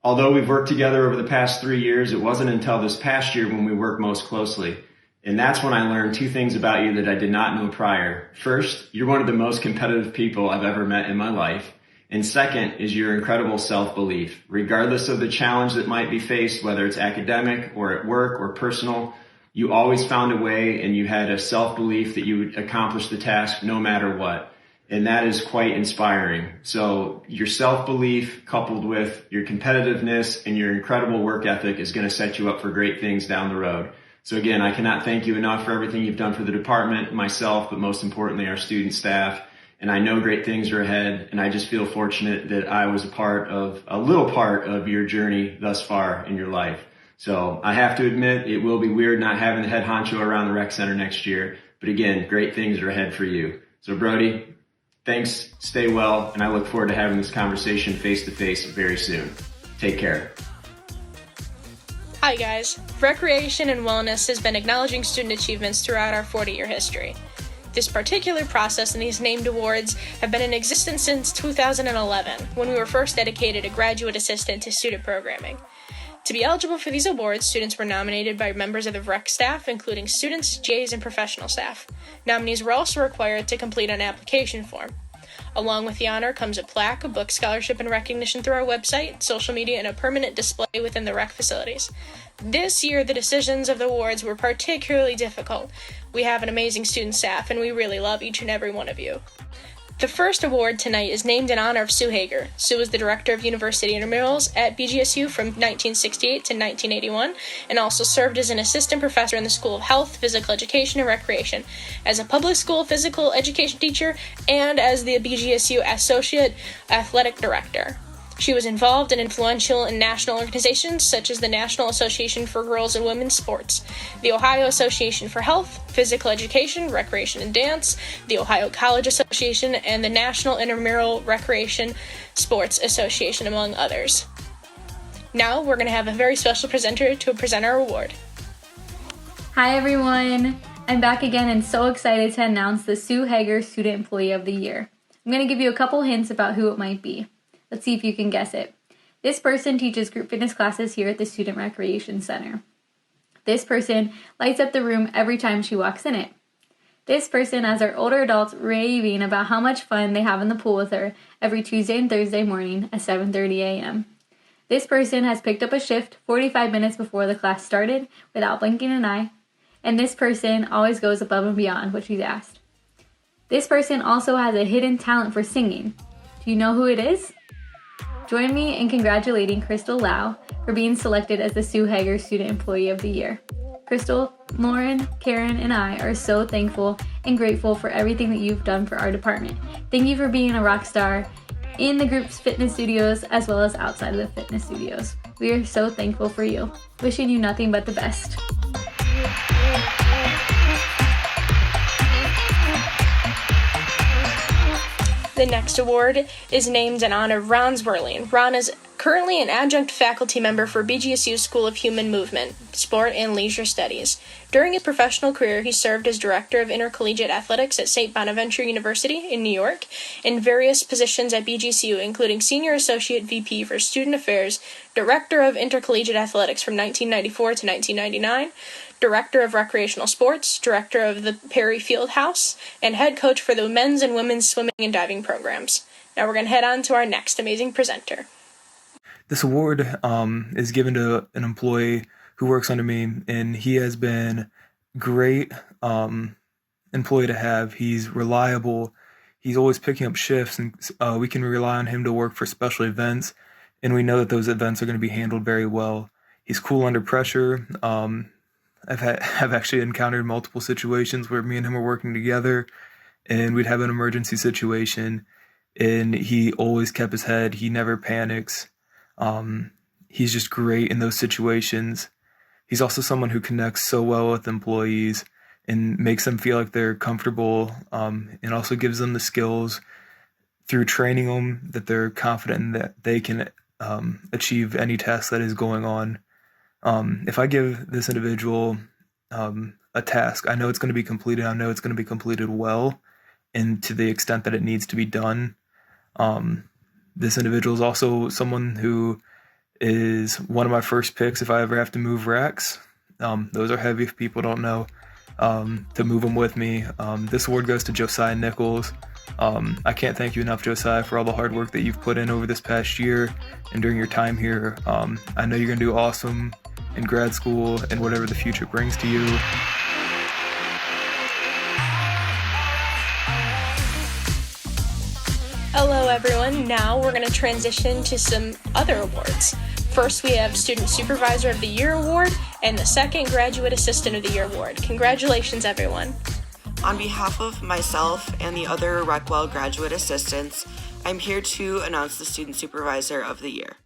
S17: Although we've worked together over the past 3 years, it wasn't until this past year when we worked most closely. And that's when I learned 2 things about you that I did not know prior. First, you're one of the most competitive people I've ever met in my life. And second is your incredible self-belief. Regardless of the challenge that might be faced, whether it's academic or at work or personal, you always found a way and you had a self-belief that you would accomplish the task no matter what. And that is quite inspiring. So your self-belief coupled with your competitiveness and your incredible work ethic is going to set you up for great things down the road. So again, I cannot thank you enough for everything you've done for the department, myself, but most importantly, our student staff. And I know great things are ahead, and I just feel fortunate that I was a little part of your journey thus far in your life. So I have to admit, it will be weird not having the head honcho around the rec center next year. But again, great things are ahead for you. So Brody, thanks, stay well, and I look forward to having this conversation face to face very soon. Take care.
S2: Hi guys, Recreation and Wellness has been acknowledging student achievements throughout our 40-year history. This particular process and these named awards have been in existence since 2011, when we were first dedicated a graduate assistant to student programming. To be eligible for these awards, students were nominated by members of the rec staff, including students, JAs, and professional staff. Nominees were also required to complete an application form. Along with the honor comes a plaque, a book scholarship, and recognition through our website, social media, and a permanent display within the rec facilities. This year, the decisions of the awards were particularly difficult. We have an amazing student staff, and we really love each and every one of you. The first award tonight is named in honor of Sue Hager. Sue was the director of university intramurals at BGSU from 1968 to 1981, and also served as an assistant professor in the School of Health, Physical Education, and Recreation, as a public school physical education teacher, and as the BGSU Associate Athletic Director. She was involved and influential in national organizations such as the National Association for Girls and Women's Sports, the Ohio Association for Health, Physical Education, Recreation and Dance, the Ohio College Association, and the National Intramural Recreation Sports Association, among others. Now we're going to have a very special presenter to present our award.
S8: Hi everyone! I'm back again and so excited to announce the Sue Hager Student Employee of the Year. I'm going to give you a couple hints about who it might be. Let's see if you can guess it. This person teaches group fitness classes here at the Student Recreation Center. This person lights up the room every time she walks in it. This person has our older adults raving about how much fun they have in the pool with her every Tuesday and Thursday morning at 7:30 a.m. This person has picked up a shift 45 minutes before the class started without blinking an eye, and this person always goes above and beyond what she's asked. This person also has a hidden talent for singing. Do you know who it is? Join me in congratulating Crystal Lau for being selected as the Sue Hager Student Employee of the Year. Crystal, Lauren, Karen, and I are so thankful and grateful for everything that you've done for our department. Thank you for being a rock star in the group's fitness studios as well as outside of the fitness studios. We are so thankful for you. Wishing you nothing but the best.
S2: The next award is named in honor of Ron Zwerling. Ron is currently an adjunct faculty member for BGSU School of Human Movement, Sport and Leisure Studies. During his professional career, he served as Director of Intercollegiate Athletics at St. Bonaventure University in New York, in various positions at BGSU, including Senior Associate VP for Student Affairs, Director of Intercollegiate Athletics from 1994 to 1999, Director of Recreational Sports, Director of the Perry Field House, and Head Coach for the men's and women's swimming and diving programs. Now we're going to head on to our next amazing presenter.
S13: This award is given to an employee who works under me, and he has been great employee to have. He's reliable. He's always picking up shifts, and we can rely on him to work for special events, and we know that those events are going to be handled very well. He's cool under pressure. I've actually encountered multiple situations where me and him are working together, and we'd have an emergency situation, and he always kept his head. He never panics. He's just great in those situations. He's also someone who connects so well with employees and makes them feel like they're comfortable, and also gives them the skills through training them that they're confident that they can achieve any task that is going on. If I give this individual a task, I know it's going to be completed. I know it's going to be completed well and to the extent that it needs to be done. This individual is also someone who is one of my first picks if I ever have to move racks. Those are heavy if people don't know, to move them with me. This award goes to Josiah Nichols. I can't thank you enough, Josiah, for all the hard work that you've put in over this past year and during your time here. I know you're going to do awesome in grad school and whatever the future brings to you.
S2: Hello everyone, now we're going to transition to some other awards. First we have Student Supervisor of the Year Award and the second Graduate Assistant of the Year Award. Congratulations everyone.
S11: On behalf of myself and the other Recwell graduate assistants, I'm here to announce the Student Supervisor of the Year.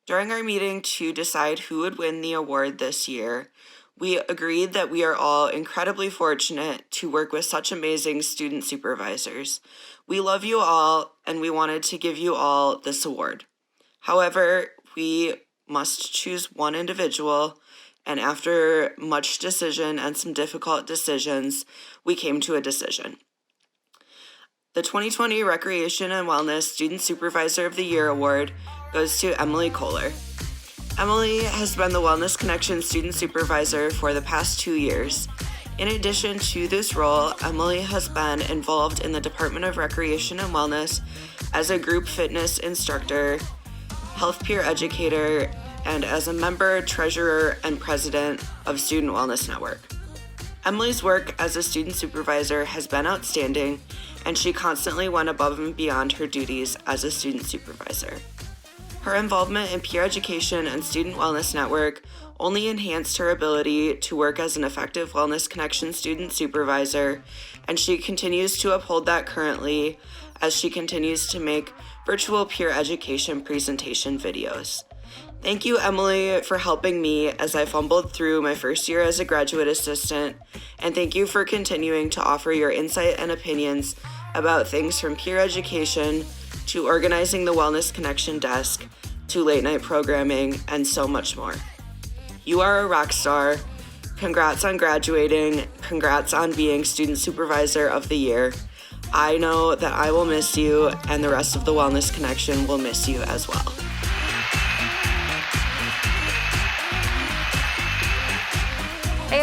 S11: During our meeting to decide who would win the award this year, we agreed that we are all incredibly fortunate to work with such amazing student supervisors. We love you all, and we wanted to give you all this award. However, we must choose one individual, and after much decision and some difficult decisions, we came to a decision. The 2020 Recreation and Wellness Student Supervisor of the Year Award goes to Emily Kohler. Emily has been the Wellness Connection Student Supervisor for the past 2 years. In addition to this role, Emily has been involved in the Department of Recreation and Wellness as a group fitness instructor, health peer educator, and as a member, treasurer, and president of Student Wellness Network. Emily's work as a student supervisor has been outstanding, and she constantly went above and beyond her duties as a student supervisor. Her involvement in peer education and Student Wellness Network only enhanced her ability to work as an effective Wellness Connection student supervisor, and she continues to uphold that currently as she continues to make virtual peer education presentation videos. Thank you, Emily, for helping me as I fumbled through my first year as a graduate assistant, and thank you for continuing to offer your insight and opinions about things from peer education to organizing the Wellness Connection desk to late night programming and so much more. You are a rock star. Congrats on graduating. Congrats on being Student Supervisor of the Year. I know that I will miss you, and the rest of the Wellness Connection will miss you as well.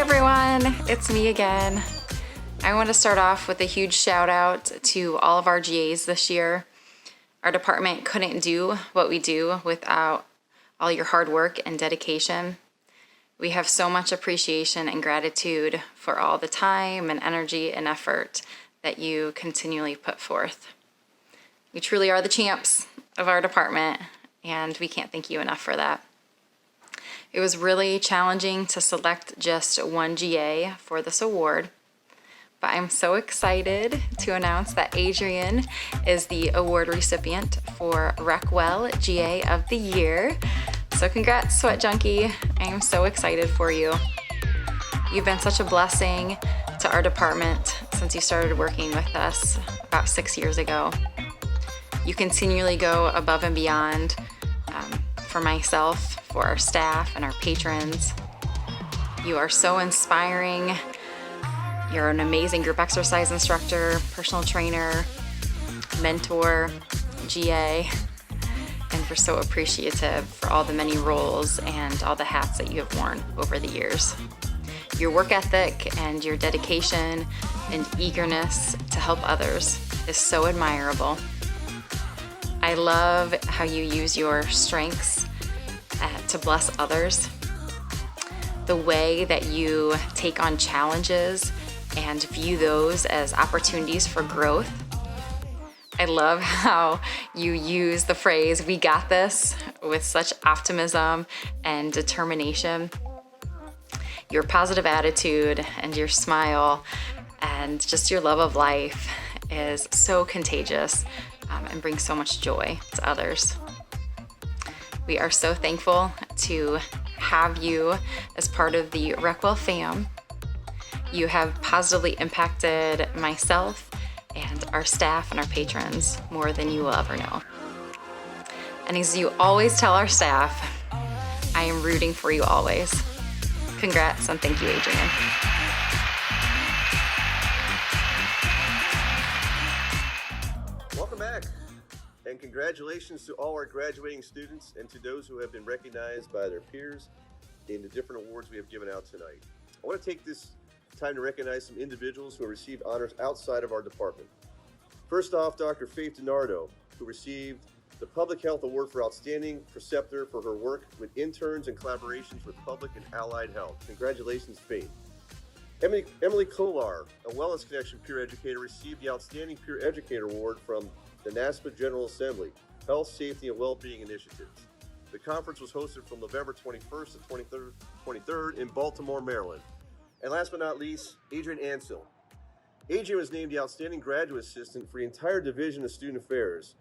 S15: everyone, it's me again. I want to start off with a huge shout out to all of our GAs this year. Our department couldn't do what we do without all your hard work and dedication. We have so much appreciation and gratitude for all the time and energy and effort that you continually put forth. You truly are the champs of our department, and we can't thank you enough for that. It was really challenging to select just one GA for this award, but I'm so excited to announce that Adrian is the award recipient for RecWell GA of the Year. So congrats, Sweat Junkie. I am so excited for you. You've been such a blessing to our department since you started working with us about 6 years ago. You continually go above and beyond for myself, for our staff, and our patrons. You are so inspiring. You're an amazing group exercise instructor, personal trainer, mentor, GA, and we're so appreciative for all the many roles and all the hats that you have worn over the years. Your work ethic and your dedication and eagerness to help others is so admirable. I love how you use your strengths to bless others. The way that you take on challenges and view those as opportunities for growth. I love how you use the phrase, "we got this," with such optimism and determination. Your positive attitude and your smile and just your love of life is so contagious and brings so much joy to others. We are so thankful to have you as part of the RecWell fam. You have positively impacted myself and our staff and our patrons more than you will ever know. And as you always tell our staff, I am rooting for you always. Congrats and thank you, Adrian.
S1: Welcome back, and congratulations to all our graduating students and to those who have been recognized by their peers in the different awards we have given out tonight. I want to take this time to recognize some individuals who have received honors outside of our department. First off, Dr. Faith DiNardo, who received the Public Health Award for Outstanding Preceptor for her work with interns and collaborations with public and allied health. Congratulations, Faith. Emily Kolar, a Wellness Connection peer educator, received the Outstanding Peer Educator Award from the NASPA General Assembly, Health, Safety, and Wellbeing Initiatives. The conference was hosted from November 21st to 23rd in Baltimore, Maryland. And last but not least, Adrian Ansel. Adrian was named the Outstanding Graduate Assistant for the entire Division of Student Affairs.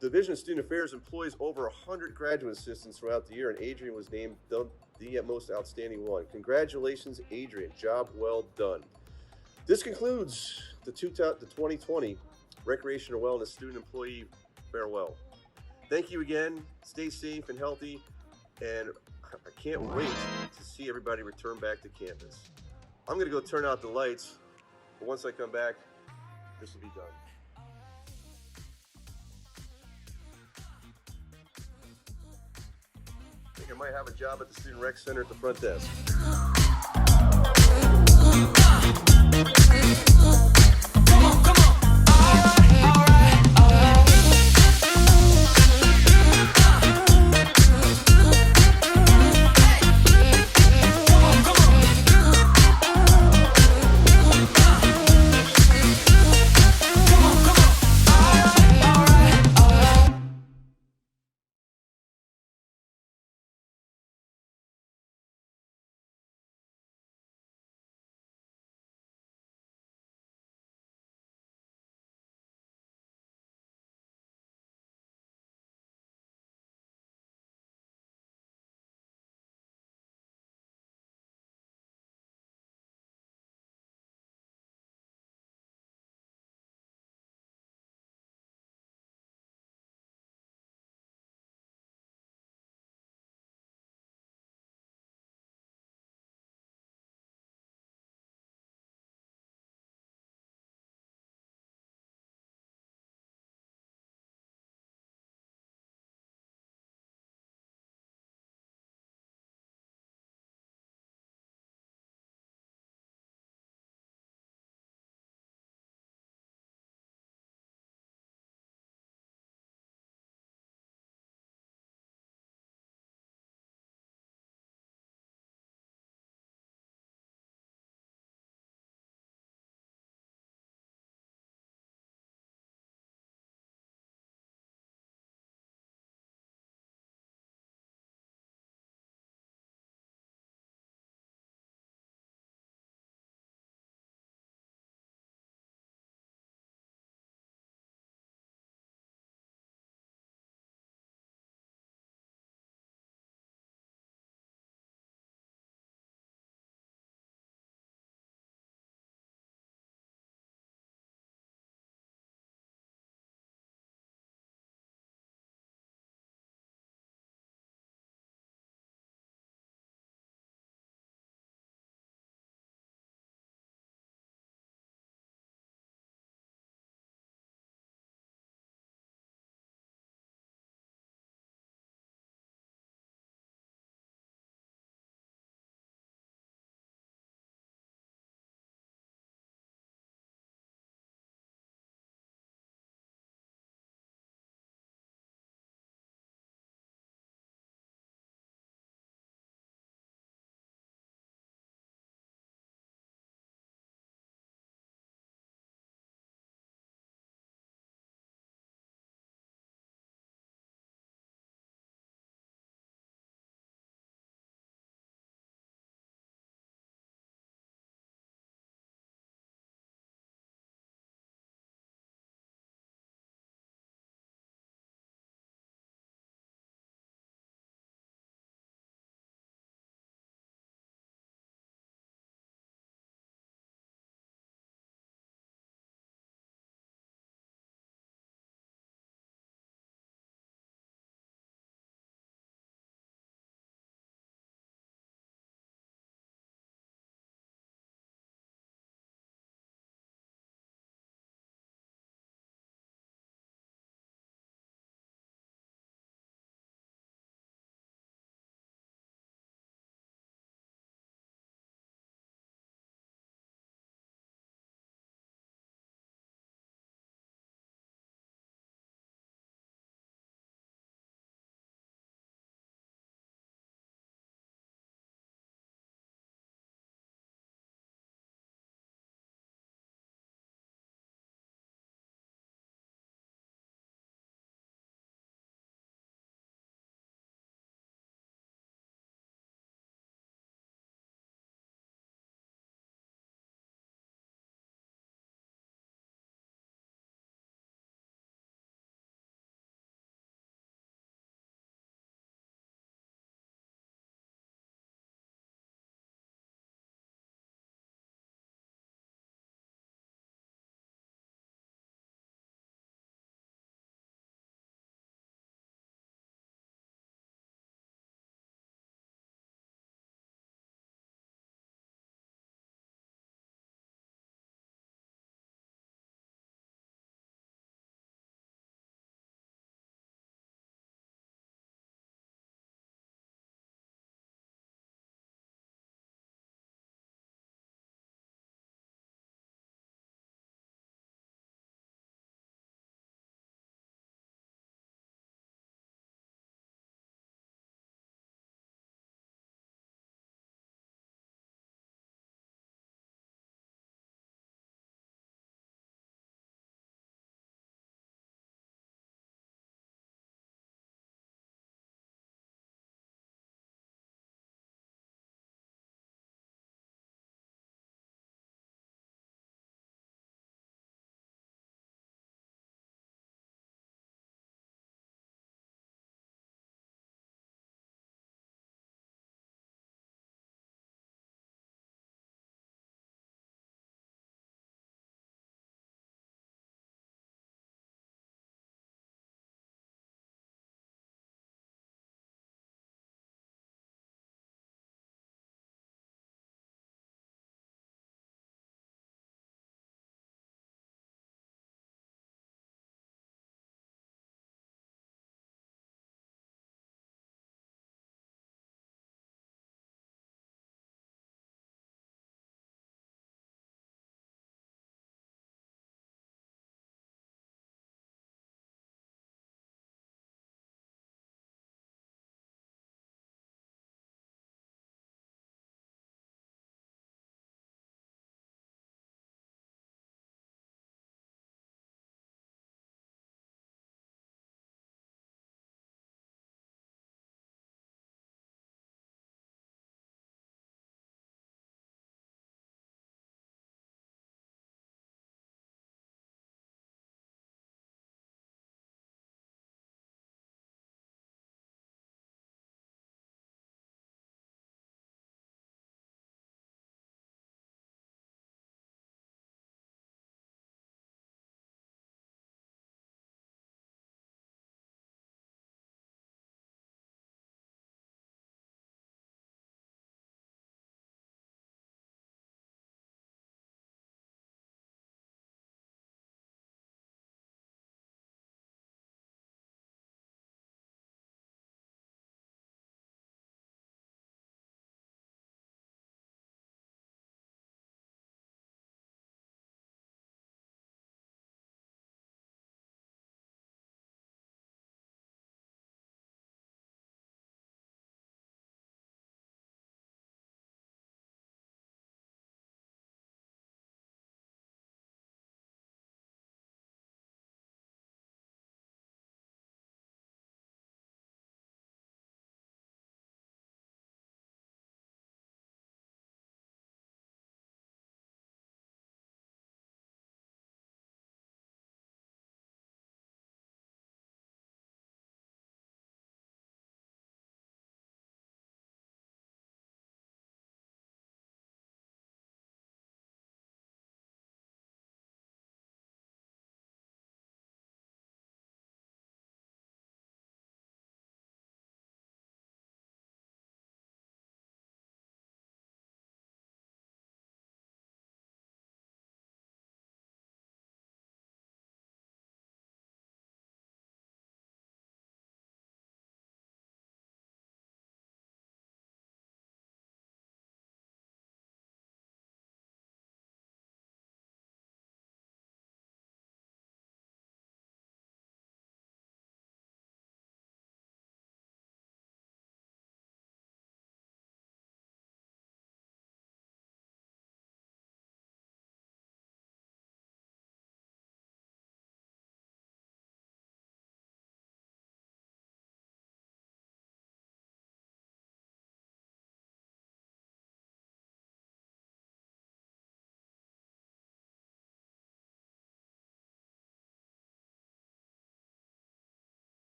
S1: The Division of Student Affairs employs over 100 graduate assistants throughout the year, and Adrian was named the most outstanding one. Congratulations, Adrian. Job well done. This concludes the 2020 Recreation and Wellness Student Employee Farewell. Thank you again. Stay safe and healthy, and I can't wait to see everybody return back to campus. I'm going to go turn out the lights, but once I come back, this will be done. I think I might have a job at the Student Rec Center at the front desk.